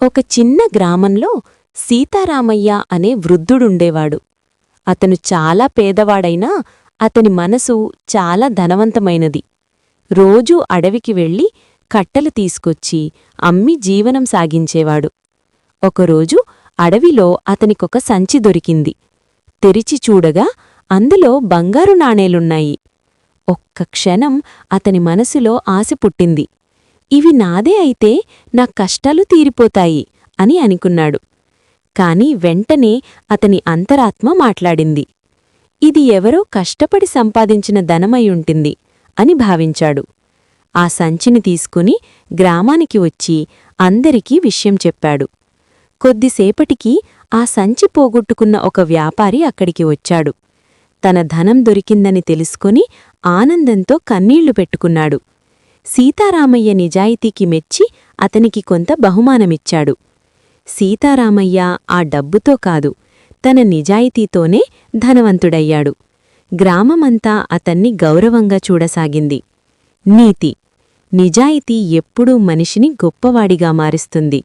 ఒక చిన్న గ్రామంలో సీతారామయ్య అనే వృద్ధుడుండేవాడు. అతను చాలా పేదవాడైనా అతని మనసు చాలా ధనవంతమైనది. రోజూ అడవికి వెళ్ళి కట్టెలు తీసుకొచ్చి అమ్మి జీవనం సాగించేవాడు. ఒకరోజు అడవిలో అతనికొక సంచి దొరికింది. తెరిచి చూడగా అందులో బంగారు నాణేలున్నాయి. ఒక్క క్షణం అతని మనసులో ఆశ పుట్టింది. ఇవి నాదే అయితే నా కష్టాలు తీరిపోతాయి అని అనుకున్నాడు. కాని వెంటనే అతని అంతరాత్మ మాట్లాడింది. ఇది ఎవరో కష్టపడి సంపాదించిన ధనమయ్యుంటుంది అని భావించాడు. ఆ సంచిని తీసుకుని గ్రామానికి వచ్చి అందరికీ విషయం చెప్పాడు. కొద్దిసేపటికి ఆ సంచి పోగొట్టుకున్న ఒక వ్యాపారి అక్కడికి వచ్చాడు. తన ధనం దొరికిందని తెలుసుకొని ఆనందంతో కన్నీళ్లు పెట్టుకున్నాడు. సీతారామయ్య నిజాయితీకి మెచ్చి అతనికి కొంత బహుమానమిచ్చాడు. సీతారామయ్య ఆ డబ్బుతో కాదు, తన నిజాయితీతోనే ధనవంతుడయ్యాడు. గ్రామమంతా అతన్ని గౌరవంగా చూడసాగింది. నీతి: నిజాయితీ ఎప్పుడూ మనిషిని గొప్పవాడిగా మారుస్తుంది.